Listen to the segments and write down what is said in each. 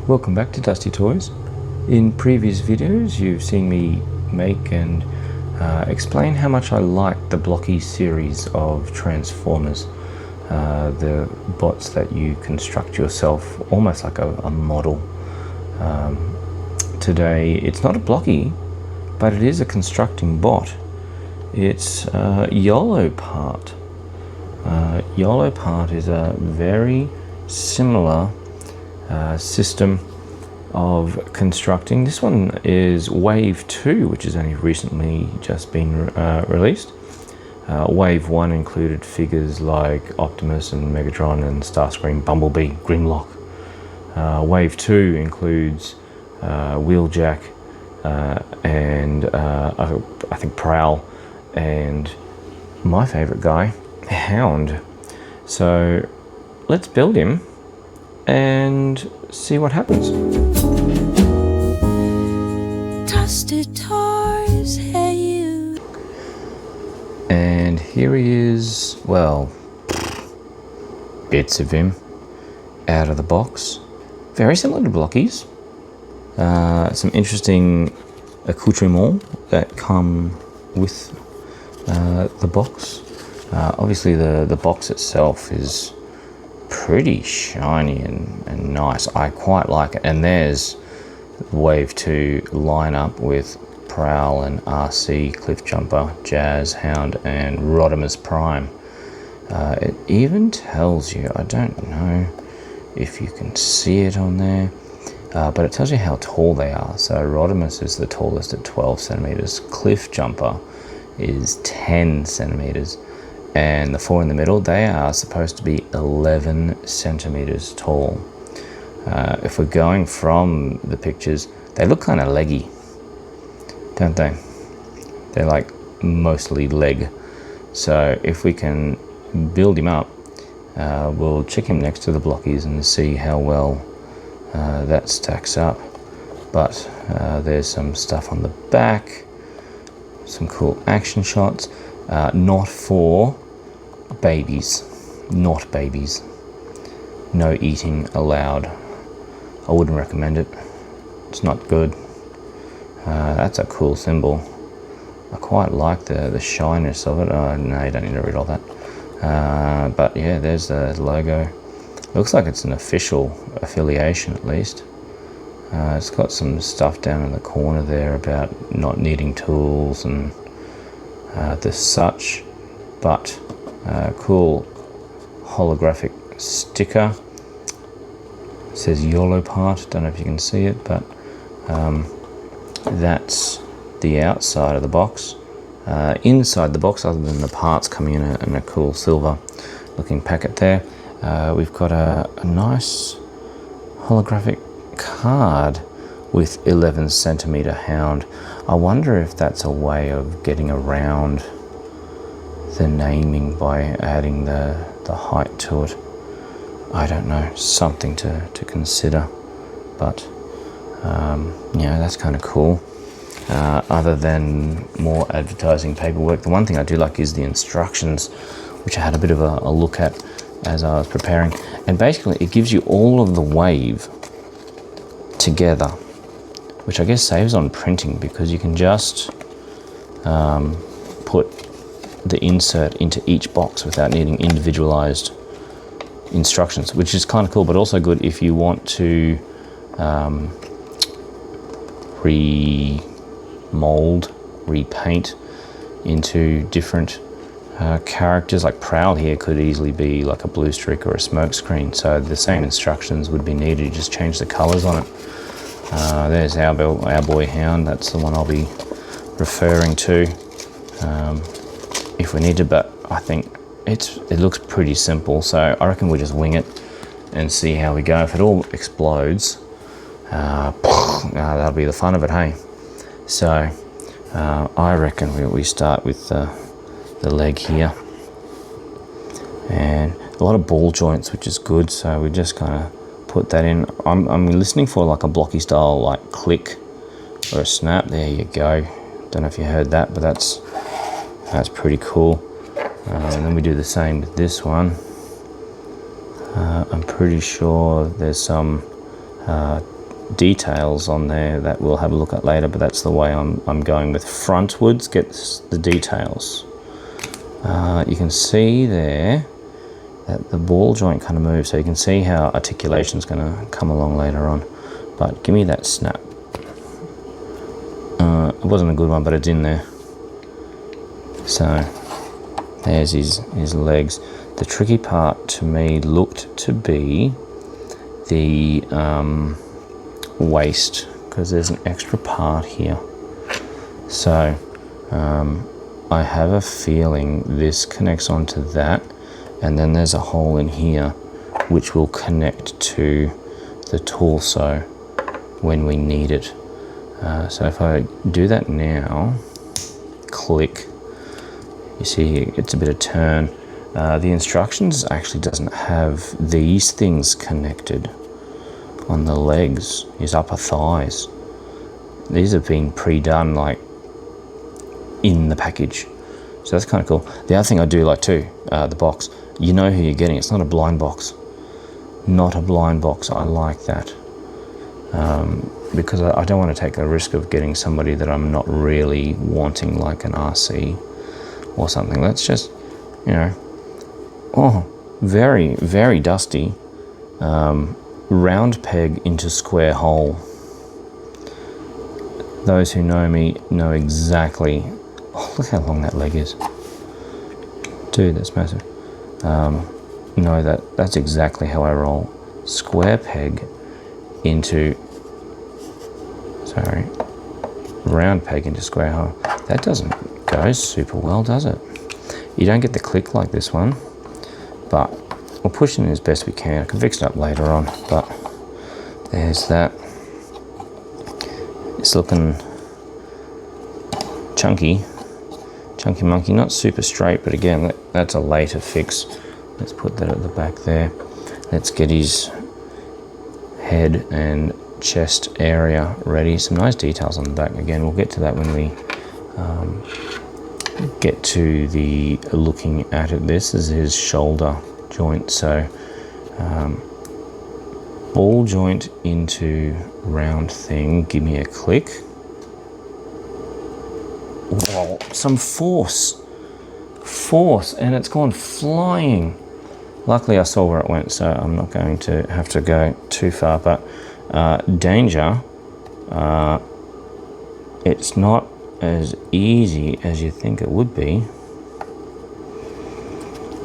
Welcome back to Dusty Toyz. In previous videos you've seen me make and explain how much I like the blocky series of transformers, the bots that you construct yourself almost like a model. Today it's not a blocky, but it is a constructing bot. It's Yolopart. Yolopart is a very similar system of constructing. This one is Wave 2, which has only recently just been released. Wave 1 included figures like Optimus and Megatron and Starscream, Bumblebee, Grimlock. Wave 2 includes Wheeljack and I think Prowl and my favorite guy, Hound. So let's build him and see what happens. Dusty Toyz AU. And here he is, well, bits of him out of the box. Very similar to Blockies. Some interesting accoutrements that come with the box. Obviously the box itself is pretty shiny and nice. I quite like it. And there's Wave 2 lineup with Prowl and RC, Cliffjumper, Jazz, Hound and Rodimus Prime. It even tells you, I don't know if you can see it on there, but it tells you how tall they are. So Rodimus is the tallest at 12 centimeters. Cliffjumper is 10 centimeters. And the four in the middle, they are supposed to be 11 centimeters tall. If we're going from the pictures, they look kind of leggy, don't they? They're like mostly leg. So if we can build him up, we'll check him next to the blockies and see how well that stacks up. But there's some stuff on the back, some cool action shots, not for babies, not babies. No eating allowed. I wouldn't recommend it. It's not good. That's a cool symbol. I quite like the shyness of it. No, you don't need to read all that. But yeah, there's the logo. Looks like it's an official affiliation at least. It's got some stuff down in the corner there about not needing tools and the such, but cool holographic sticker. It says Yolopart, don't know if you can see it, but that's the outside of the box. Inside the box, other than the parts coming in a cool silver looking packet there, we've got a nice holographic card with 11 centimeter Hound. I wonder if that's a way of getting around the naming by adding the height to it. I don't know, something to consider, but yeah, that's kind of cool. Other than more advertising paperwork, the one thing I do like is the instructions, which I had a bit of a look at as I was preparing, and basically it gives you all of the wave together, which I guess saves on printing because you can just put the insert into each box without needing individualized instructions, which is kind of cool, but also good if you want to repaint into different characters. Like Prowl here could easily be like a blue streak or a smoke screen, so the same instructions would be needed. You just change the colors on it. There's our boy Hound. That's the one I'll be referring to if we need to, but I think it looks pretty simple, so I reckon we just wing it and see how we go. If it all explodes, that'll be the fun of it, hey? So I reckon we start with the leg here, and a lot of ball joints, which is good, so we just kind of put that in. I'm listening for like a blocky style like click or a snap. There you go. Don't know if you heard that, but that's pretty cool. And then we do the same with this one. I'm pretty sure there's some details on there that we'll have a look at later, but that's the way I'm going with. Frontwards gets the details. You can see there that the ball joint kind of moves, so you can see how articulation's going to come along later on. But give me that snap. It wasn't a good one, but it's in there. So there's his legs. The tricky part to me looked to be the waist, because there's an extra part here. So I have a feeling this connects onto that, and then there's a hole in here which will connect to the torso when we need it. So if I do that now, click, you see it's a bit of turn. The instructions actually doesn't have these things connected on the legs, his upper thighs. These have been pre-done, like in the package, so that's kind of cool. The other thing I do like too, the box, you know who you're getting. It's not a blind box. Not a blind box. I like that. Because I don't want to take the risk of getting somebody that I'm not really wanting, like an RC or something. Let's just, you know, oh, very, very dusty. Round peg into square hole. Those who know me know exactly. Oh, look how long that leg is. Dude, that's massive. Know that's exactly how I roll. Square peg into, sorry, round peg into square hole. That doesn't go super well, does it? You don't get the click like this one, but we'll push it in as best we can. I can fix it up later on, but there's that. It's looking chunky monkey, not super straight, but again, that's a later fix. Let's put that at the back there. Let's get his head and chest area ready. Some nice details on the back. Again, we'll get to that when we get to the looking at it. This is his shoulder joint. So ball joint into round thing. Give me a click. Whoa, some force, and it's gone flying. Luckily I saw where it went, so I'm not going to have to go too far, but danger. It's not as easy as you think it would be.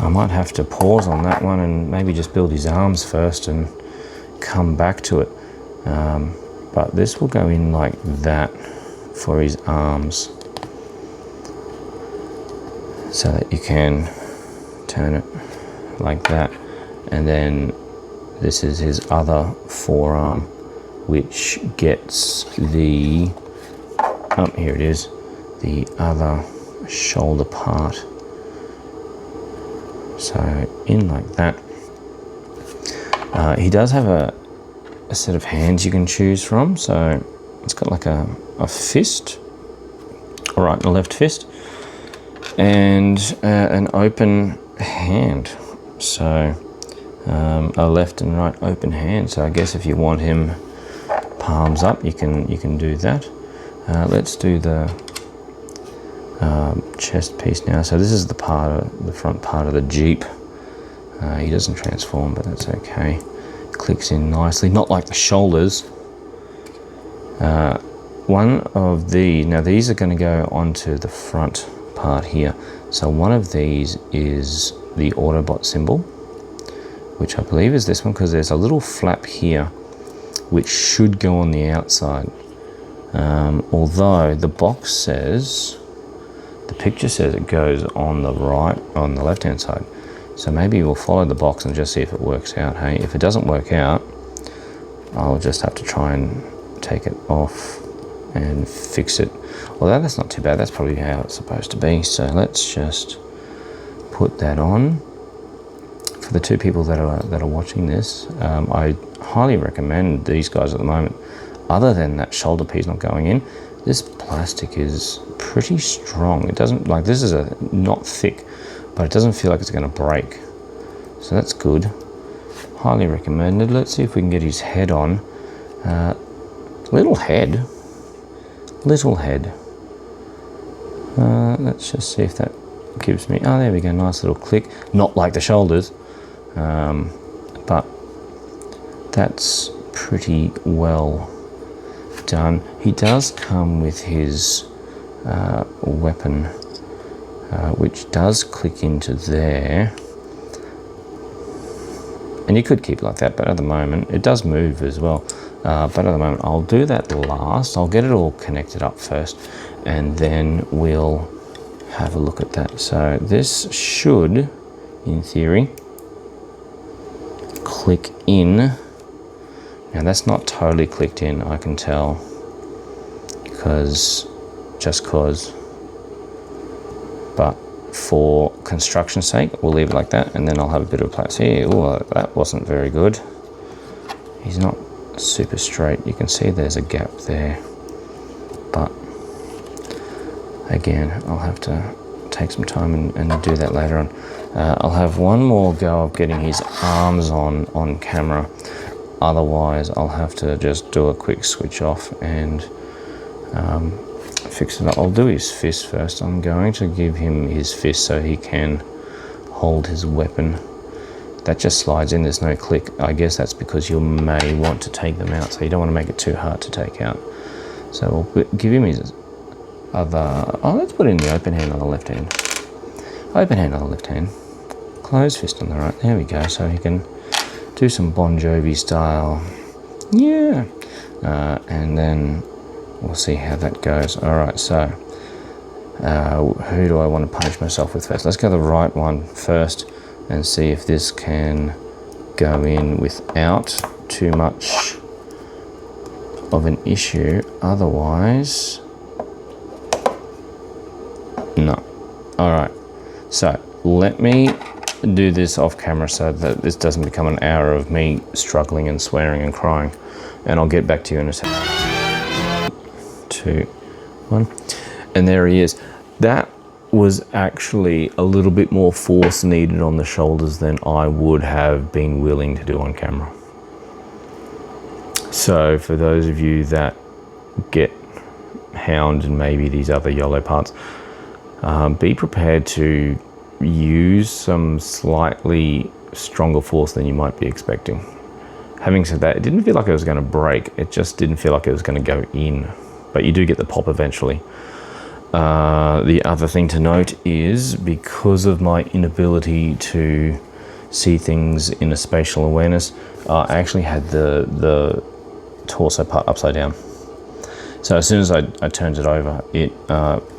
I might have to pause on that one and maybe just build his arms first and come back to it. But this will go in like that for his arms, so that you can turn it like that. And then this is his other forearm, which gets the, oh, here it is, the other shoulder part. So in like that. He does have a set of hands you can choose from. So it's got like a fist, a right and a left fist, and an open hand. So a left and right open hand. So I guess if you want him palms up, you can do that. Let's do the chest piece now. So this is the front part of the Jeep. He doesn't transform, but that's okay. Clicks in nicely, not like the shoulders. One of these are going to go onto the front part here. So one of these is the Autobot symbol, which I believe is this one, because there's a little flap here which should go on the outside. Although the box says, the picture says it goes on the right, on the left hand side. So maybe we'll follow the box and just see if it works out. Hey, if it doesn't work out, I'll just have to try and take it off and fix it. Although that's not too bad, that's probably how it's supposed to be. So let's just put that on. For the two people that are watching this, I highly recommend these guys at the moment. Other than that shoulder piece not going in, this plastic is pretty strong. It doesn't, like, this is not thick, but it doesn't feel like it's going to break. So that's good. Highly recommended. Let's see if we can get his head on. Little head. Let's just see if that gives me, oh, there we go, nice little click. Not like the shoulders, but that's pretty well done. He does come with his weapon, which does click into there. And you could keep it like that, but at the moment, it does move as well. But at the moment, I'll do that last. I'll get it all connected up first, and then we'll have a look at that. So this should, in theory, click in. Now that's not totally clicked in, I can tell, just cause. But for construction's sake, we'll leave it like that, and then I'll have a bit of play. See, oh, that wasn't very good. He's not super straight. You can see there's a gap there, but again, I'll have to take some time and do that later on. I'll have one more go of getting his arms on camera. Otherwise, I'll have to just do a quick switch off and fix it up. I'll do his fist first. I'm going to give him his fist so he can hold his weapon. That just slides in, there's no click. I guess that's because you may want to take them out, so you don't want to make it too hard to take out. So we'll give him his other, let's put in the open hand on the left hand. Open hand on the left hand, closed fist on the right. There we go, so he can do some Bon Jovi style. Yeah. And then we'll see how that goes. All right, so who do I want to punish myself with first? Let's go the right one first and see if this can go in without too much of an issue. Otherwise, no. All right, so let me do this off camera so that this doesn't become an hour of me struggling and swearing and crying, and I'll get back to you in a second. 2, 1, and there he is. That was actually a little bit more force needed on the shoulders than I would have been willing to do on camera. So for those of you that get Hound and maybe these other Yoloparts, be prepared to use some slightly stronger force than you might be expecting. Having said that, it didn't feel like it was going to break. It just didn't feel like it was going to go in, but you do get the pop eventually. The other thing to note is, because of my inability to see things in a spatial awareness, I actually had the torso part upside down. So as soon as I turned it over, it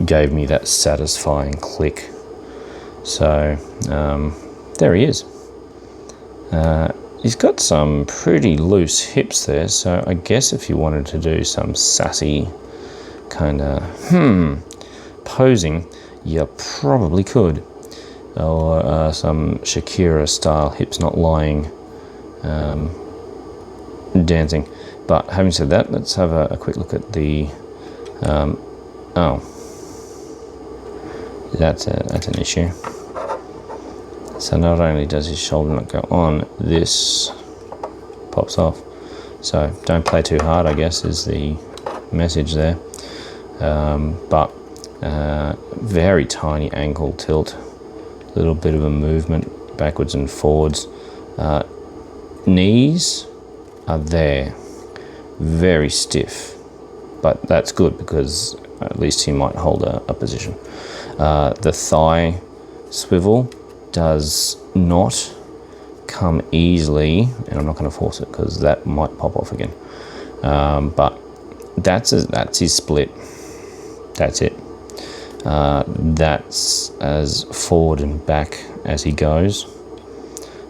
gave me that satisfying click. So there he is. He's got some pretty loose hips there, so I guess if you wanted to do some sassy kind of posing, you probably could. Or some Shakira style hips not lying dancing. But having said that, let's have a quick look at the that's an issue. So not only does his shoulder not go on, this pops off. So don't play too hard, I guess, is the message there. But very tiny ankle tilt, little bit of a movement backwards and forwards. Knees are there, very stiff, but that's good because at least he might hold a position. The thigh swivel does not come easily, and I'm not going to force it because that might pop off again. But that's his split. That's it. That's as forward and back as he goes.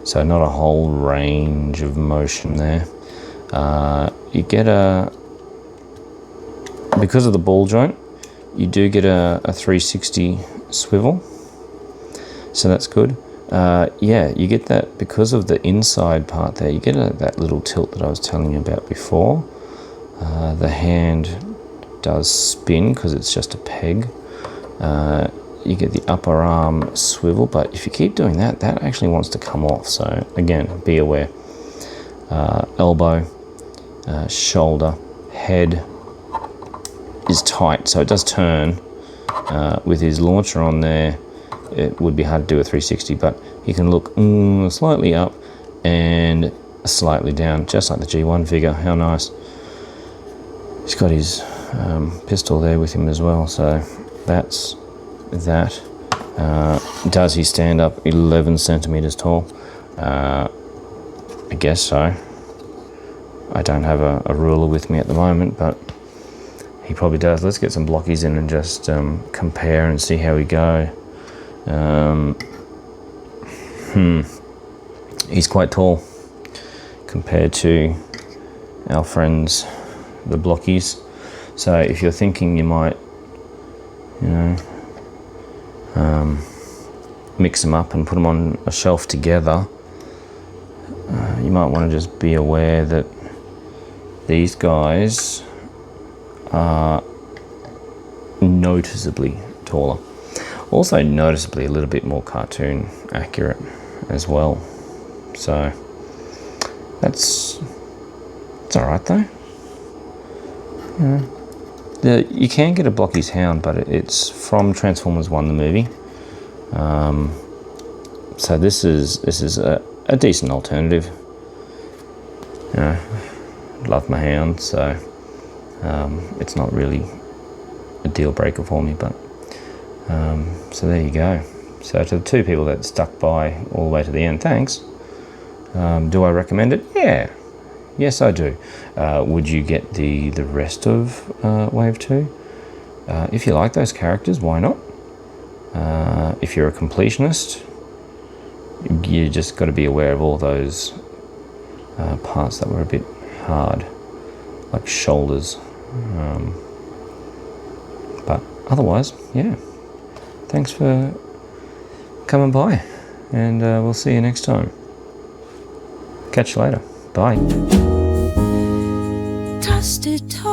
So not a whole range of motion there. You get because of the ball joint, you do get a 360 swivel. So that's good. Yeah, you get that because of the inside part there. You get that little tilt that I was telling you about before. The hand does spin because it's just a peg. You get the upper arm swivel, but if you keep doing that, that actually wants to come off. So again, be aware. Elbow, shoulder, head is tight, so it does turn. With his launcher on there, it would be hard to do a 360, but he can look slightly up and slightly down, just like the G1 figure. How nice. He's got his pistol there with him as well, so that's that. Does he stand up 11 centimeters tall? I guess so. I don't have a ruler with me at the moment, but he probably does. Let's get some blockies in and just compare and see how we go. He's quite tall compared to our friends, the blockies. So if you're thinking you might, mix them up and put them on a shelf together, you might want to just be aware that these guys are noticeably taller. Also noticeably a little bit more cartoon accurate as well. So it's alright though. You can get a Blockies Hound, but it's from Transformers 1, the movie. So this is a decent alternative. Love my Hound, so it's not really a deal breaker for me, but so there you go. So to the two people that stuck by all the way to the end, thanks. Do I recommend it? Yeah. Yes, I do. Would you get the rest of Wave 2? If you like those characters, why not? If you're a completionist, you just got to be aware of all those parts that were a bit hard, like shoulders. But otherwise, yeah. Thanks for coming by, and we'll see you next time. Catch you later. Bye. Dusty Toyz.